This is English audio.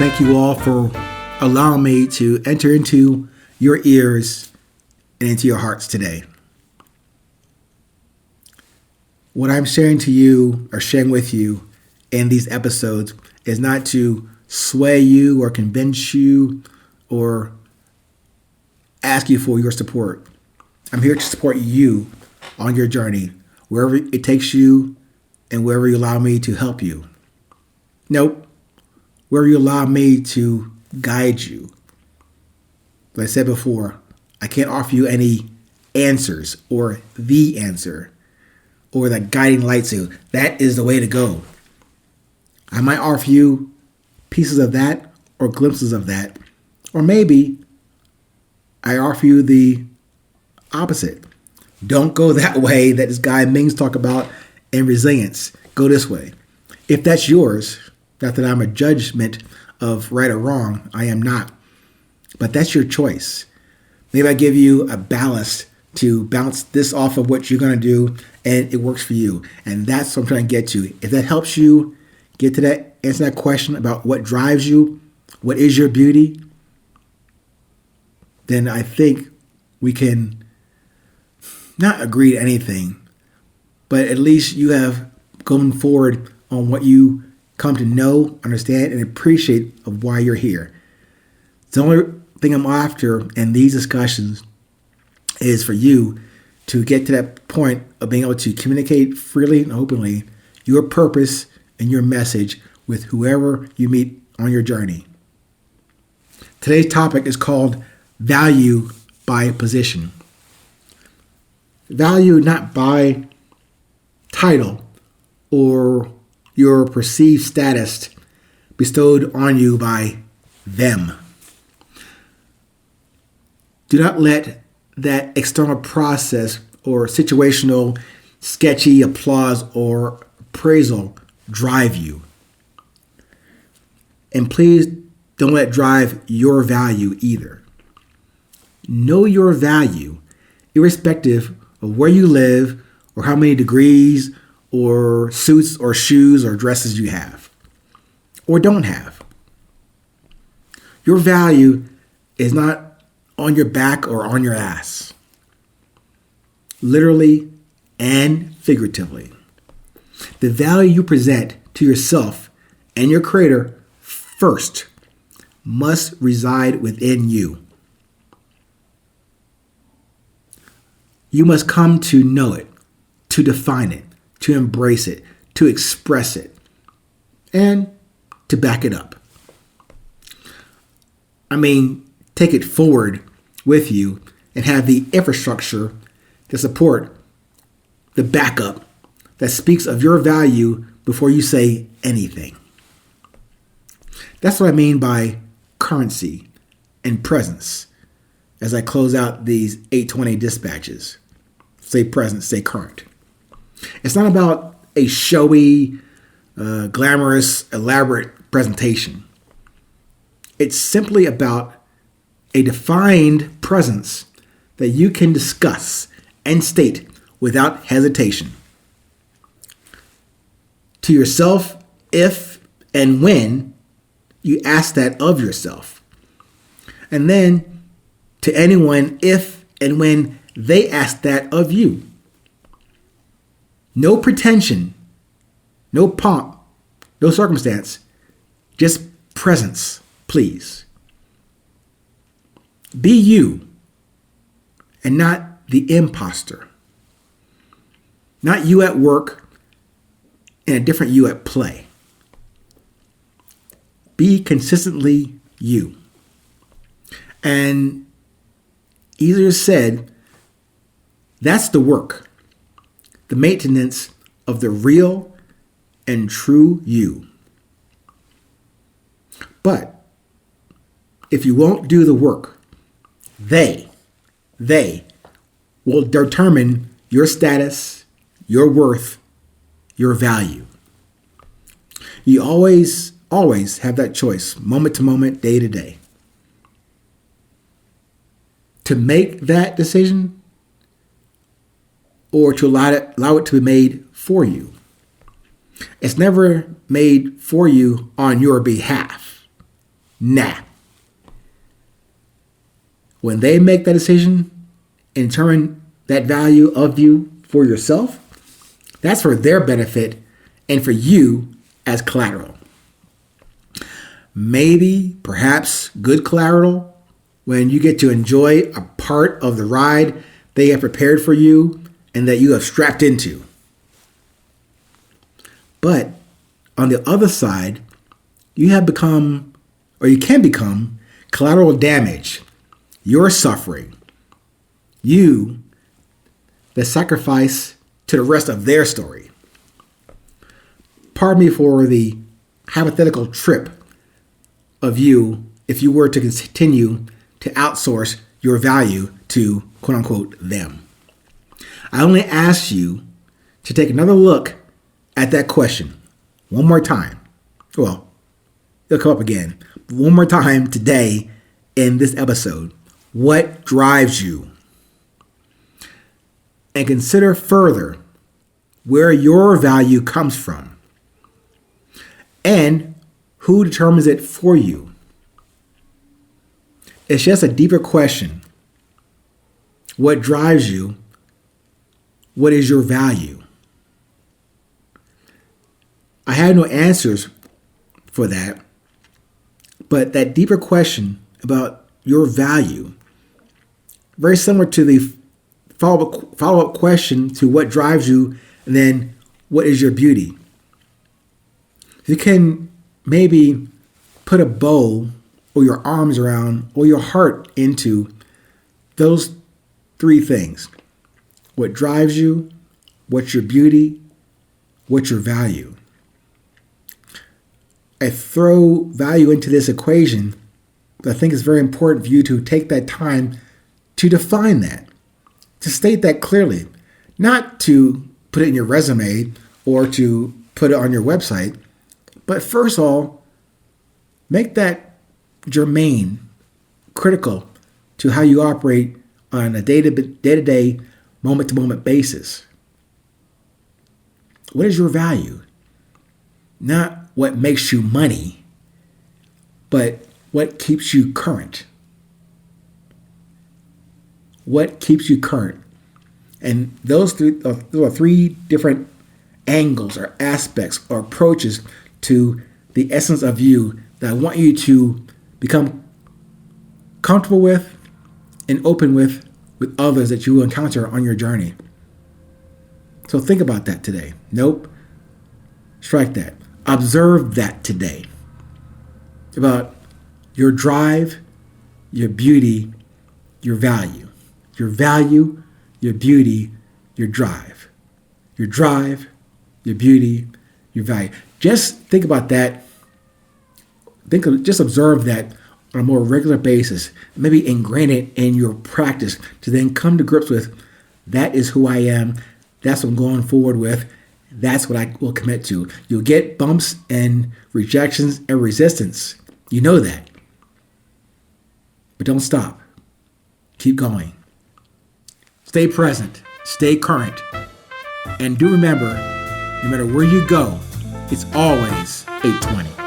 thank you all for allowing me to enter into your ears and into your hearts today. What I'm sharing to you or sharing with you in these episodes is not to sway you or convince you or ask you for your support. I'm here to support you on your journey, wherever it takes you and wherever you allow me to help you. Nope, wherever you allow me to guide you. Like I said before, I can't offer you any answers or the answer or the guiding light to that is the way to go. I might offer you pieces of that or glimpses of that, or maybe I offer you the opposite. Don't go that way that this guy Ming's talk about in resilience. Go this way. If that's yours, not that I'm a judgment of right or wrong, I am not. But that's your choice. Maybe I give you a ballast to bounce this off of what you're going to do and it works for you. And that's what I'm trying to get to. If that helps you get to that, answer that question about what drives you, what is your beauty, then I think we can not agree to anything, but at least you have gone forward on what you come to know, understand, and appreciate of why you're here. The only thing I'm after in these discussions is for you to get to that point of being able to communicate freely and openly your purpose and your message with whoever you meet on your journey. Today's topic is called value by position. Value not by title or your perceived status bestowed on you by them. Do not let that external process or situational sketchy applause or appraisal drive you. And please don't let it drive your value either. Know your value, irrespective of where you live or how many degrees or suits or shoes or dresses you have or don't have. Your value is not on your back or on your ass, literally and figuratively. The value you present to yourself and your creator first must reside within you. You must come to know it, to define it, to embrace it, to express it, and to back it up. I mean, take it forward with you and have the infrastructure to support the backup that speaks of your value before you say anything. That's what I mean by currency and presence as I close out these 820 dispatches. Stay present, stay current. It's not about a showy, glamorous, elaborate presentation. It's simply about a defined presence that you can discuss and state without hesitation. To yourself, if and when you ask that of yourself. And then to anyone, if and when they ask that of you. No pretension, no pomp, no circumstance, just presence, please. Be you and not the imposter. Not you at work and a different you at play. Be consistently you. And easier said, that's the work, the maintenance of the real and true you. But if you won't do the work, they will determine your status, your worth, your value. You always have that choice, moment to moment, day to day. To make that decision or to allow it to be made for you. It's never made for you on your behalf. Nah. When they make that decision and determine that value of you for yourself, that's for their benefit and for you as collateral. Maybe, perhaps, good collateral when you get to enjoy a part of the ride they have prepared for you and that you have strapped into. But on the other side, you have become, or you can become, collateral damage. You're suffering. You, the sacrifice to the rest of their story. Pardon me for the hypothetical trip of you if you were to continue to outsource your value to, quote unquote, them. I only ask you to take another look at that question one more time. Well, it'll come up again. One more time today in this episode. What drives you? And consider further where your value comes from and who determines it for you. It's just a deeper question. What drives you? What is your value? I have no answers for that, but that deeper question about your value, very similar to the follow-up question to what drives you and then what is your beauty. You can maybe put a bow or your arms around or your heart into those three things. What drives you, what's your beauty, what's your value. I throw value into this equation, but I think it's very important for you to take that time to define that, to state that clearly, not to put it in your resume or to put it on your website, but first of all, make that germane, critical to how you operate on a day-to-day, moment-to-moment basis. What is your value? Not what makes you money, but what keeps you current. What keeps you current? And those are three different angles or aspects or approaches to the essence of you that I want you to become comfortable with and open with others that you will encounter on your journey. So think about that today. Nope. Strike that. Observe that today. About your drive, your beauty, your value. Your value, your beauty, your drive. Your drive, your beauty, your value. Just think about that. Just observe that on a more regular basis. Maybe ingrain it in your practice to then come to grips with, that is who I am. That's what I'm going forward with. That's what I will commit to. You'll get bumps and rejections and resistance. You know that. But don't stop. Keep going. Stay present. Stay current. And do remember, no matter where you go, it's always 820.